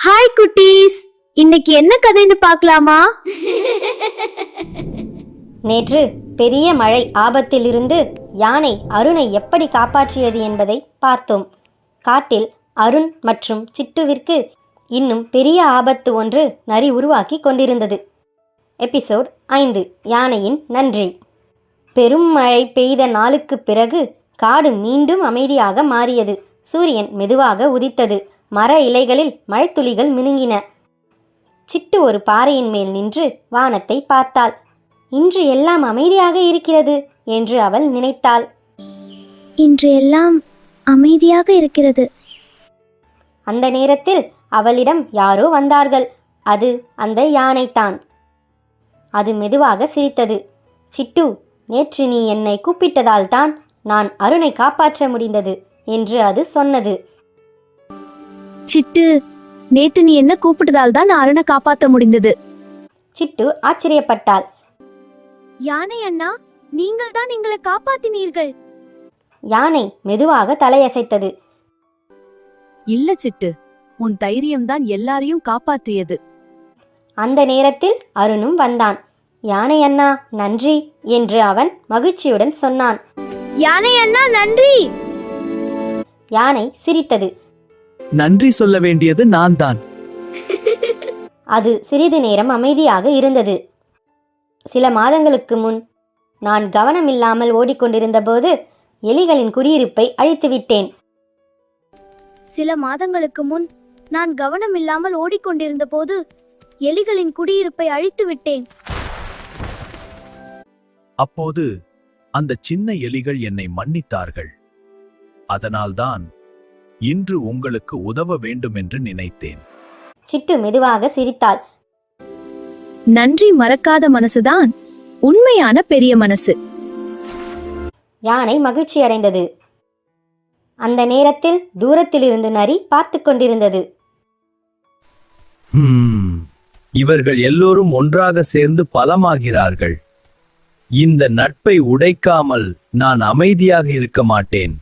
Hi குட்டீஸ், இன்னைக்கு என்ன கதைன்னு பார்க்கலாமா? நேற்று பெரிய மழை ஆபத்திலிருந்து யானை அருணை எப்படி காப்பாற்றியது என்பதை பார்த்தோம். காட்டில் அருண் மற்றும் சிட்டுவிற்கு இன்னும் பெரிய ஆபத்து ஒன்று நரி உருவாக்கி கொண்டிருந்தது. எபிசோட் 5, யானையின் நன்றி. பெரும் மழை பெய்த நாளுக்கு பிறகு காடு மீண்டும் அமைதியாக மாறியது. சூரியன் மெதுவாக உதித்தது. மர இலைகளில் மழைத்துளிகள் மினுங்கின. சிட்டு ஒரு பாறையின் மேல் நின்று வானத்தை பார்த்தாள். இன்று எல்லாம் அமைதியாக இருக்கிறது என்று அவள் நினைத்தாள். இன்று எல்லாம் அமைதியாக இருக்கிறது. அந்த நேரத்தில் அவளிடம் யாரோ வந்தார்கள். அது அந்த யானைதான். அது மெதுவாக சிரித்தது. சிட்டு, நேற்று நீ என்னை கூப்பிட்டதால் தான் நான் அருணை காப்பாற்ற முடிந்தது என்று அது சொன்னது. சிட்டு, நேத்து நீ என்ன கூப்பிட்டதால் தான் அருணை காப்பாற்ற முடிந்தது. சிட்டு ஆச்சரியப்பட்டாள். யானை அண்ணா, நீங்கள் தான் எங்களை காப்பாத்தினீர்கள். யானை மெதுவாக தலையசைத்தது. இல்ல சிட்டு, உன் தைரியம்தான் எல்லாரையும் காப்பாற்றியது. அந்த நேரத்தில் அருணும் வந்தான். யானை அண்ணா நன்றி என்று அவன் மகிழ்ச்சியுடன் சொன்னான். யானை அண்ணா நன்றி. யானை சிரித்தது. நன்றி சொல்ல வேண்டியது நான் தான். அது சிறிது நேரம் அமைதியாக இருந்தது. சில மாதங்களுக்கு முன் நான் கவனமில்லாமல் ஓடிக்கொண்டிருந்த போது எலிகளின் குடியிருப்பை அழித்துவிட்டேன். சில மாதங்களுக்கு முன் நான் கவனம் இல்லாமல் ஓடிக்கொண்டிருந்த போது எலிகளின் குடியிருப்பை அழித்து விட்டேன். அப்போது அந்த சின்ன எலிகள் என்னை மன்னித்தார்கள். அதனால்தான் இன்று உங்களுக்கு உதவ வேண்டும் என்று நினைத்தேன். சிட்டு மெதுவாக சிரித்தாள். நன்றி மறக்காத மனசுதான் உண்மையான பெரிய மனசு. யானை மகிழ்ச்சியடைந்தது. அந்த நேரத்தில் தூரத்திலிருந்து நரி பார்த்து கொண்டிருந்தது. இவர்கள் எல்லோரும் ஒன்றாக சேர்ந்து பலமாகிறார்கள். இந்த நட்பை உடைக்காமல் நான் அமைதியாக இருக்க மாட்டேன்.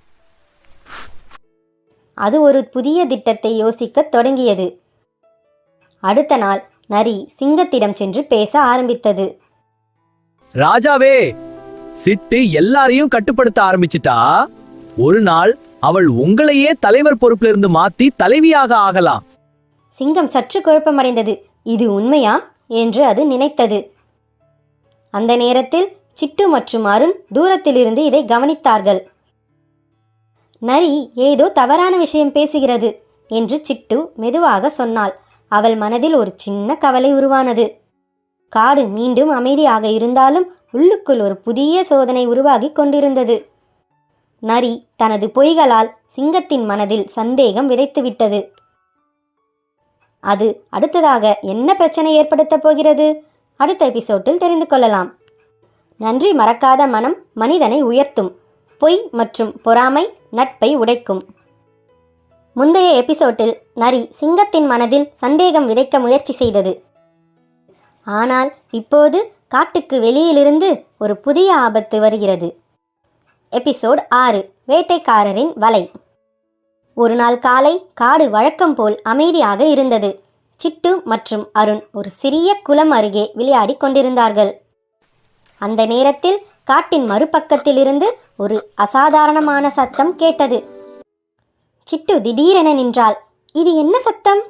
அது ஒரு புதிய திட்டத்தை யோசிக்கத் தொடங்கியது. அடுத்த நாள் நரி சிங்கத்திடம் சென்று பேச ஆரம்பித்தது. ராஜாவே, சிட்டு எல்லாரையும் கட்டுப்படுத்த ஆரம்பிச்சிட்டா. ஒரு நாள் அவள் உங்களையே தலைவர் பொறுப்பிலிருந்து இருந்து மாத்தி தலைவியாக ஆகலாம். சிங்கம் சற்று குழப்பமடைந்தது. இது உண்மையா என்று அது நினைத்தது. அந்த நேரத்தில் சிட்டு மற்றும் அருண் தூரத்திலிருந்து இதை கவனித்தார்கள். நரி ஏதோ தவறான விஷயம் பேசுகிறது என்று சிட்டு மெதுவாக சொன்னாள். அவள் மனதில் ஒரு சின்ன கவலை உருவானது. காடு மீண்டும் அமைதியாக இருந்தாலும் உள்ளுக்குள் ஒரு புதிய சோதனை உருவாகி கொண்டிருந்தது. நரி தனது பொய்களால் சிங்கத்தின் மனதில் சந்தேகம் விதைத்துவிட்டது. அது அடுத்ததாக என்ன பிரச்சனை ஏற்படுத்தப் போகிறது? அடுத்த எபிசோட்டில் தெரிந்து கொள்ளலாம். நன்றி மறக்காத மனம் மனிதனை உயர்த்தும். பொய் மற்றும் பொறாமை நட்பை உடைக்கும். முந்தைய எபிசோட்டில் நரி சிங்கத்தின் மனதில் சந்தேகம் விதைக்க முயற்சி செய்தது. ஆனால் இப்போது காட்டுக்கு வெளியிலிருந்து ஒரு புதிய ஆபத்து வருகிறது. எபிசோட் 6, வேட்டைக்காரரின் வலை. ஒரு நாள் காலை காடு வழக்கம் போல் அமைதியாக இருந்தது. சிட்டு மற்றும் அருண் ஒரு சிறிய குளம் அருகே விளையாடி கொண்டிருந்தார்கள். அந்த நேரத்தில் காட்டின் மறுபக்கத்திலிருந்து ஒரு அசாதாரணமான சத்தம் கேட்டது. சிட்டு திடீரென நின்றாள். இது என்ன சத்தம்?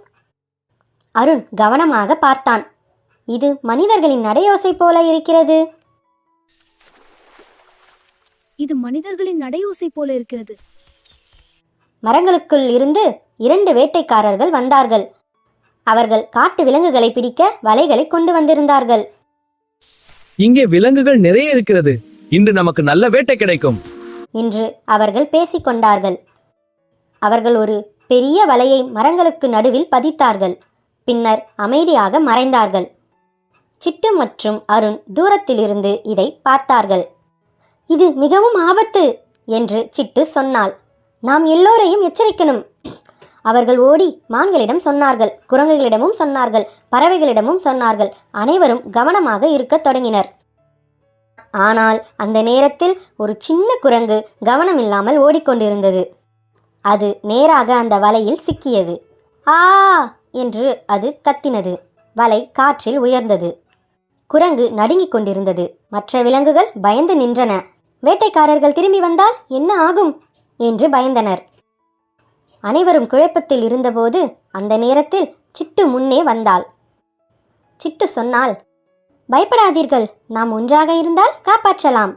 அருண் கவனமாக பார்த்தான். இது மனிதர்களின் நடையோசை போல இருக்கிறது. இது மனிதர்களின் நடையோசை போல இருக்கிறது. மரங்களுக்குள் இருந்து 2 வேட்டைக்காரர்கள் வந்தார்கள். அவர்கள் காட்டு விலங்குகளை பிடிக்க வலைகளை கொண்டு வந்திருந்தார்கள். இங்கே விலங்குகள் நிறைய இருக்கிறது. இன்று நமக்கு நல்ல வேட்டை கிடைக்கும் என்று அவர்கள் பேசிக்கொண்டார்கள். அவர்கள் ஒரு பெரிய வலையை மரங்களுக்கு நடுவில் பதித்தார்கள். பின்னர் அமைதியாக மறைந்தார்கள். சிட்டு மற்றும் அருண் தூரத்திலிருந்து இதை பார்த்தார்கள். இது மிகவும் ஆபத்து என்று சிட்டு சொன்னாள். நாம் எல்லோரையும் எச்சரிக்கணும். அவர்கள் ஓடி மான்களிடம் சொன்னார்கள், குரங்குகளிடமும் சொன்னார்கள், பறவைகளிடமும் சொன்னார்கள். அனைவரும் கவனமாக இருக்கத் தொடங்கினர். ஆனால் அந்த நேரத்தில் ஒரு சின்ன குரங்கு கவனமில்லாமல் ஓடிக்கொண்டிருந்தது. அது நேராக அந்த வலையில் சிக்கியது. ஆ என்று அது கத்தினது. வலை காற்றில் உயர்ந்தது. குரங்கு நடுங்கிக் கொண்டிருந்தது. மற்ற விலங்குகள் பயந்து நின்றன. வேட்டைக்காரர்கள் திரும்பி வந்தால் என்ன ஆகும் என்று பயந்தனர். அனைவரும் குழப்பத்தில் இருந்தபோது அந்த நேரத்தில் சிட்டு முன்னே வந்தாள். சிட்டு சொன்னாள், பயப்படாதீர்கள், நாம் ஒன்றாக இருந்தால் காப்பாற்றலாம்.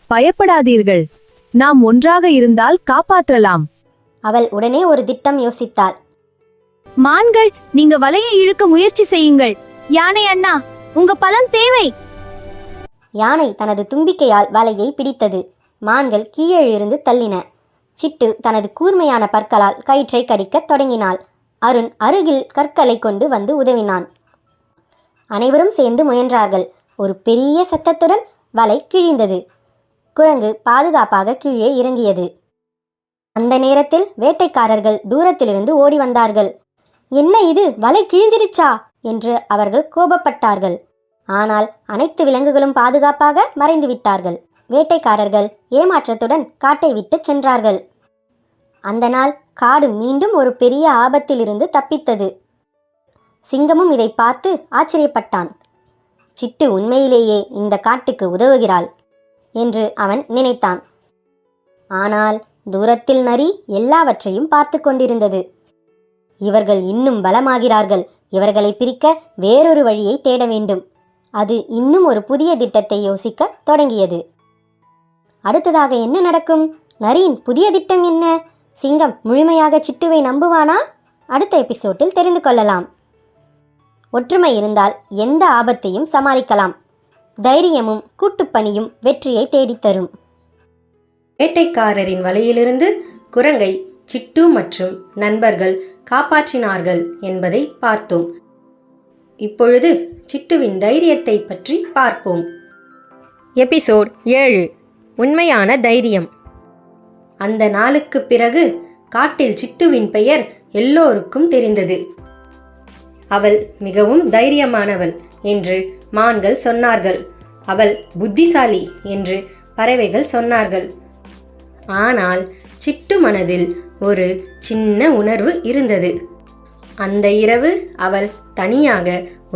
பயப்படாதீர்கள், நாம் ஒன்றாக இருந்தால் காப்பாற்றலாம். அவள் உடனே ஒரு திட்டம் யோசித்தாள். மான்கள், நீங்க வலையை இழுக்க முயற்சி செய்யுங்கள். யானை அண்ணா, உங்க பலம் தேவை. யானை தனது தும்பிக்கையால் வலையை பிடித்தது. மான்கள் கீழே இருந்து தள்ளின. சிட்டு தனது கூர்மையான பற்களால் கயிற்றை கடிக்கத் தொடங்கினாள். அருண் அருகில் கற்களை கொண்டு வந்து உதவினான். அனைவரும் சேர்ந்து முயன்றார்கள். ஒரு பெரிய சத்தத்துடன் வலை கிழிந்தது. குரங்கு பாதுகாப்பாக கீழே இறங்கியது. அந்த நேரத்தில் வேட்டைக்காரர்கள் தூரத்திலிருந்து ஓடி வந்தார்கள். என்ன இது, வலை கிழிஞ்சிடுச்சா என்று அவர்கள் கோபப்பட்டார்கள். ஆனால் அனைத்து விலங்குகளும் பாதுகாப்பாக மறைந்து விட்டார்கள். வேட்டைக்காரர்கள் ஏமாற்றத்துடன் காட்டை விட்டு சென்றார்கள். அந்த நாள் காடு மீண்டும் ஒரு பெரிய ஆபத்திலிருந்து தப்பித்தது. சிங்கமும் இதை பார்த்து ஆச்சரியப்பட்டான். சிட்டு உண்மையிலேயே இந்த காட்டுக்கு உதவுகிறாள் என்று அவன் நினைத்தான். ஆனால் தூரத்தில் நரி எல்லாவற்றையும் பார்த்து கொண்டிருந்தது. இவர்கள் இன்னும் பலமாகிறார்கள். இவர்களை பிரிக்க வேறொரு வழியை தேட வேண்டும். அது இன்னும் ஒரு புதிய திட்டத்தை யோசிக்க தொடங்கியது. அடுத்ததாக என்ன நடக்கும்? நரியின் புதிய திட்டம் என்ன? சிங்கம் முழுமையாக சிட்டுவை நம்புவானா? அடுத்த எபிசோடில் தெரிந்து கொள்ளலாம். ஒற்றுமை இருந்தால் எந்த ஆபத்தையும் சமாளிக்கலாம். தைரியமும் கூட்டுப்பணியும் வெற்றியை தேடித்தரும். வேட்டைக்காரரின் வலையிலிருந்து குரங்கை சிட்டு மற்றும் நண்பர்கள் காப்பாற்றினார்கள் என்பதை பார்த்தோம். இப்பொழுது சிட்டுவின் தைரியத்தை பற்றி பார்ப்போம். எபிசோட் 7, உண்மையான தைரியம். அந்த நாளுக்கு பிறகு காட்டில் சிட்டுவின் பெயர் எல்லோருக்கும் தெரிந்தது. அவள் மிகவும் தைரியமானவள் என்று மான்கள் சொன்னார்கள். அவள் புத்திசாலி என்று பறவைகள் சொன்னார்கள். ஆனால் சிட்டு மனதில் ஒரு சின்ன உணர்வு இருந்தது. அந்த இரவு அவள் தனியாக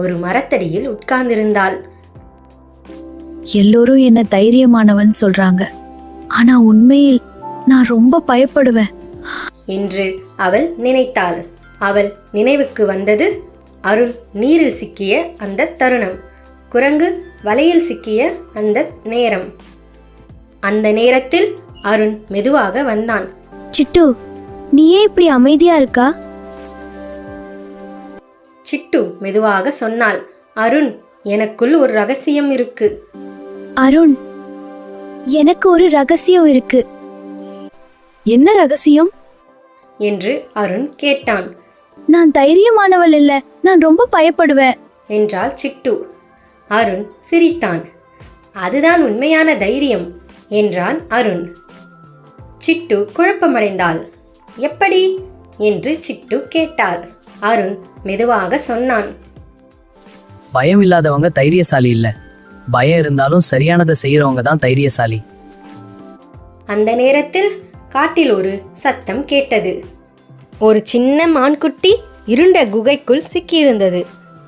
ஒரு மரத்தடியில் உட்கார்ந்திருந்தாள். எல்லோரும் என்ன தைரியமானவன் சொல்றாங்க, ஆனா உண்மையில் நான் ரொம்ப பயப்படுவேன் என்று அவள் நினைத்தாள். அவள் நினைவுக்கு வந்தது அருண் நீரில் சிக்கிய அந்த தருணம், குரங்கு வலையில் சிக்கிய அந்த நேரம். அந்த நேரத்தில் அருண் மெதுவாக வந்தான். சிட்டு, நீ ஏன் இப்படி அமைதியா இருக்கா? சிட்டு மெதுவாக சொன்னாள். அருண், எனக்குள் ஒரு ரகசியம் இருக்கு. அருண், எனக்கு ஒரு ரகசியம் இருக்கு. என்ன ரகசியம் என்று அருண் கேட்டான். நான் தைரியமானவள் இல்ல, நான் ரொம்ப பயப்படுவேன் என்றாள் சிட்டு. அருண் சிரித்தான். அதுதான் உண்மையான தைரியம் என்றான் அருண். சிட்டு குழப்பமடைந்தாள். எப்படி என்று சிட்டு கேட்டாள். அருண் மெதுவாக சொன்னான். பயம் இல்லாதவங்க தைரியசாலி இல்ல, பயம் இருந்தாலும் சரியானதை செய்யறவங்க தான் தைரியசாலி. அந்த நேரத்தில் காட்டில் ஒரு சத்தம் கேட்டது. ஒரு சின்ன மான்குட்டி இருண்ட குகைக்குள் சிக்கியிருந்தது.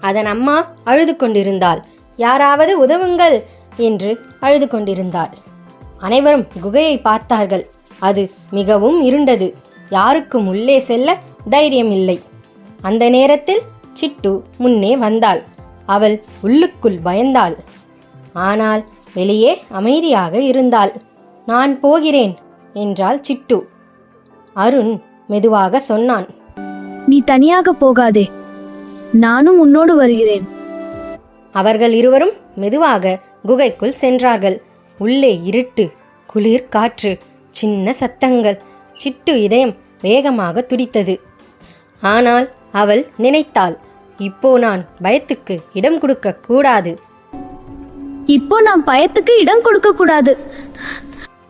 அதன் அம்மா அழுது கொண்டிருந்தாள். யாராவது உதவுங்கள் என்று அழுது கொண்டிருந்தாள். அனைவரும் குகையை பார்த்தார்கள். அது மிகவும் இருண்டது. யாருக்கும் உள்ளே செல்ல தைரியம் இல்லை. அந்த நேரத்தில் சிட்டு முன்னே வந்தாள். அவள் உள்ளுக்குள் பயந்தாள். ஆனால் வெளியே அமைதியாக இருந்தாள். நான் போகிறேன் என்றாள் சிட்டு. அருண் மெதுவாக சொன்னான். நீ தனியாக போகாதே, நானும் உன்னோடு வருகிறேன். அவர்கள் இருவரும் மெதுவாக குகைக்குள் சென்றார்கள். உள்ளே இருட்டு, குளிர் காற்று, சின்ன சத்தங்கள். சிட்டு இதயம் வேகமாக துடித்தது. ஆனால் அவள் நினைத்தாள், இப்போ நான் பயத்துக்கு இடம் கொடுக்க கூடாது. இப்போ நான் பயத்துக்கு இடம் கொடுக்க கூடாது.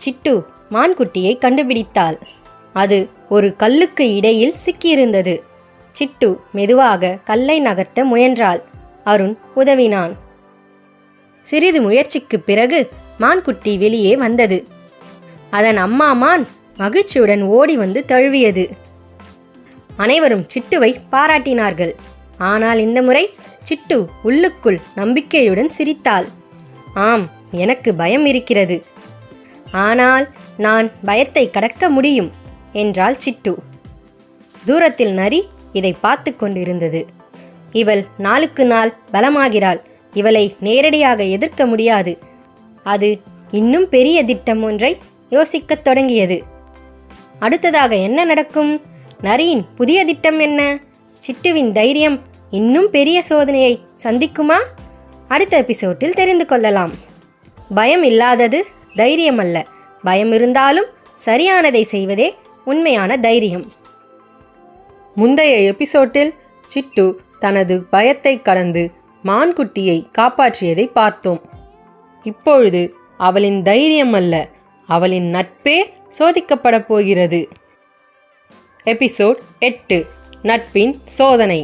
சிட்டு மான்குட்டியை கண்டுபிடித்தாள். அது ஒரு கல்லுக்கு இடையில் சிக்கியிருந்தது. சிட்டு மெதுவாக கல்லை நகர்த்த முயன்றாள். அருண் உதவினான். சிறிது முயற்சிக்கு பிறகு மான்குட்டி வெளியே வந்தது. அதன் அம்மா மான் மகிழ்ச்சியுடன் ஓடி வந்து தழுவியது. அனைவரும் சிட்டுவை பாராட்டினார்கள். ஆனால் இந்த முறை சிட்டு உள்ளுக்குள் நம்பிக்கையுடன் சிரித்தாள். ஆம், எனக்கு பயம் இருக்கிறது, ஆனால் நான் பயத்தை கடக்க முடியும் என்றாள் சிட்டு. தூரத்தில் நரி இதை பார்த்து கொண்டிருந்தது. இவள் நாளுக்கு நாள் பலமாகிறாள், இவளை நேரடியாக எதிர்க்க முடியாது. அது இன்னும் பெரிய திட்டம் ஒன்றை யோசிக்கத் தொடங்கியது. அடுத்ததாக என்ன நடக்கும்? நரியின் புதிய திட்டம் என்ன? சிட்டுவின் தைரியம் இன்னும் பெரிய சோதனையை சந்திக்குமா? அடுத்த எபிசோடில் தெரிந்து கொள்ளலாம். பயம் இல்லாதது தைரியம் அல்ல, பயம் இருந்தாலும் சரியானதை செய்வதே உண்மையான தைரியம். முந்தைய எபிசோட்டில் சிட்டு தனது பயத்தை கடந்து மான்குட்டியை காப்பாற்றியதை பார்த்தோம். இப்பொழுது அவளின் தைரியம் அல்ல, அவளின் நட்பே சோதிக்கப்பட போகிறது. எபிசோட் 8, நட்பின் சோதனை.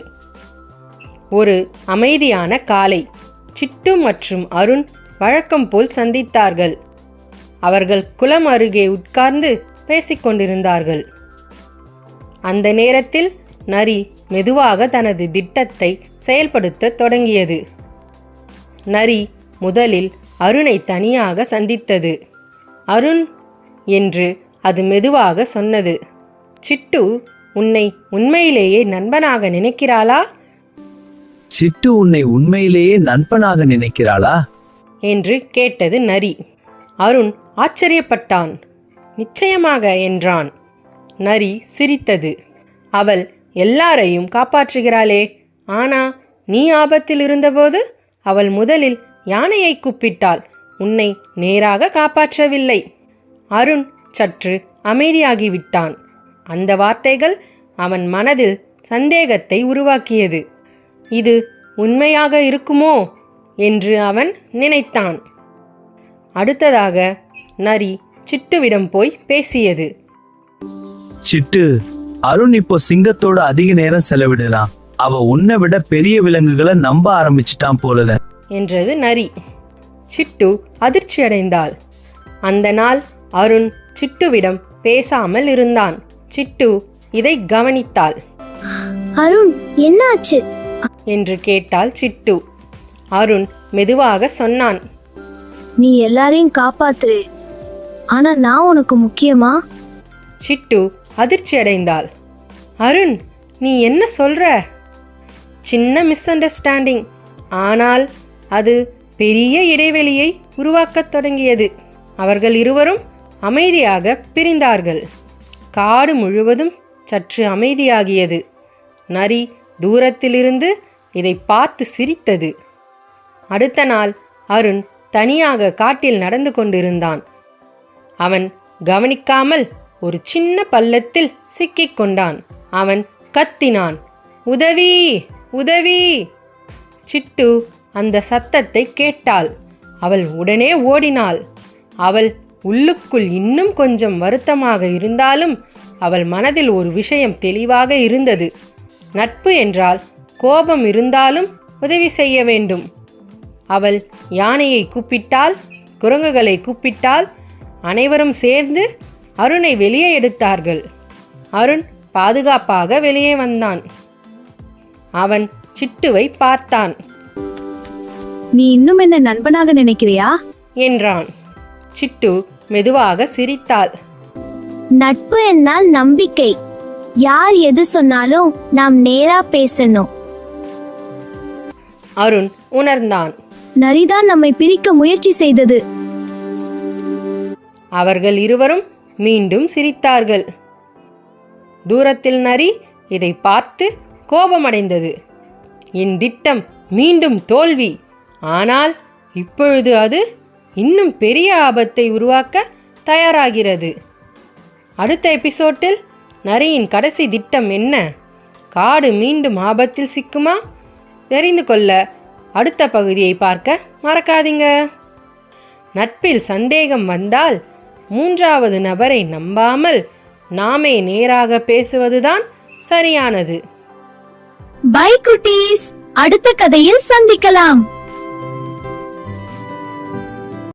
ஒரு அமைதியான காலை சிட்டு மற்றும் அருண் வழக்கம் போல் சந்தித்தார்கள். அவர்கள் குளம் அருகே உட்கார்ந்து பேசிக்கொண்டிருந்தார்கள். அந்த நேரத்தில் நரி மெதுவாக தனது திட்டத்தை செயல்படுத்த தொடங்கியது. நரி முதலில் அருணை தனியாக சந்தித்தது. அருண் என்று அது மெதுவாக சொன்னது. சிட்டு உன்னை உண்மையிலேயே நண்பனாக நினைக்கிறாளா? சிட்டு உன்னை உண்மையிலேயே நண்பனாக நினைக்கிறாளா என்று கேட்டது நரி. அருண் ஆச்சரியப்பட்டான். நிச்சயமாக என்றான். நரி சிரித்தது. அவள் எல்லாரையும் காப்பாற்றுகிறாளே, ஆனா நீ ஆபத்தில் இருந்தபோது அவள் முதலில் யானையை கூப்பிட்டாள், உன்னை நேராக காப்பாற்றவில்லை. அருண் சற்று அமைதியாகிவிட்டான். அந்த வார்த்தைகள் அவன் மனதில் சந்தேகத்தை உருவாக்கியது. இது உண்மையாக இருக்குமோ என்று அவன் நினைத்தான். அடுத்ததாக நரி சிட்டுவிடம் போய் பேசியது. சிட்டு, அருண் இப்போ சிங்கத்தோட அதிக நேரம் செலவிடுறான், அவ உன்னை விட பெரிய விலங்குகளை நம்ப ஆரம்பிச்சிட்டான் போல என்றது நரி. சிட்டு அதிர்ச்சி அடைந்தாள். அந்த நாள் அருண் சிட்டுவிடம் பேசாமல் இருந்தான். சிட்டு இதை கவனித்தாள். அருண், என்னாச்சு என்று கேட்டாள் சிட்டு. அருண் மெதுவாக சொன்னான். நீ எல்லாரையும் காப்பாத்துரு, ஆனா நான் உனக்கு முக்கியமா? சிட்டு அதிர்ச்சி அடைந்தாள். அருண், நீ என்ன சொல்ற? சின்ன மிஸ் அண்டர்ஸ்டாண்டிங், ஆனால் அது பெரிய இடைவெளியை உருவாக்கத் தொடங்கியது. அவர்கள் இருவரும் அமைதியாக பிரிந்தார்கள். காடு முழுவதும் சற்று அமைதியாகியது. நரி தூரத்திலிருந்து இதை பார்த்து சிரித்தது. அடுத்த நாள் அருண் தனியாக காட்டில் நடந்து கொண்டிருந்தான். அவன் கவனிக்காமல் ஒரு சின்ன பள்ளத்தில் சிக்கிக் கொண்டான். அவன் கத்தினான், உதவி, உதவி! சிட்டு அந்த சத்தத்தை கேட்டாள். அவள் உடனே ஓடினாள். அவள் உள்ளுக்குள் இன்னும் கொஞ்சம் வருத்தமாக இருந்தாலும் அவள் மனதில் ஒரு விஷயம் தெளிவாக இருந்தது. நட்பு என்றால் கோபம் இருந்தாலும் உதவி செய்ய வேண்டும். அவள் யானையை கூப்பிட்டாள், குரங்குகளை கூப்பிட்டாள். அனைவரும் சேர்ந்து அருணை வெளியே எடுத்தார்கள். அருண் பாதுகாப்பாக வெளியே வந்தான். அவன் சிட்டுவை பார்த்தான். நீ இன்னும் என்ன நண்பனாக நினைக்கிறியா என்றான். சிட்டு மெதுவாக சிரித்தாள். நட்பு என்னால் நம்பிக்கை. யார் எது சொன்னாலும் நாம் நேரா பேசணும். அருண் உணர்ந்தான். நரிதான் நம்மை பிரிக்க முயற்சி செய்தது. அவர்கள் இருவரும் மீண்டும் சிரித்தார்கள். தூரத்தில் நரி இதை பார்த்து கோபமடைந்தது. என் திட்டம் மீண்டும் தோல்வி. ஆனால் இப்பொழுது அது இன்னும் பெரிய ஆபத்தை உருவாக்க தயாராகிறது. அடுத்த எபிசோட்டில் நரியின் கடைசி திட்டம் என்ன? காடு மீண்டும் ஆபத்தில் சிக்குமா? தெரிந்து கொள்ள அடுத்த பகுதியை பார்க்க மறக்காதீங்க. நட்பில் சந்தேகம் வந்தால் மூன்றாவது நபரை நம்பாமல் நாமே நேராக பேசுவதுதான் சரியானது. பை குட்டீஸ், அடுத்த கதையில் சந்திக்கலாம்.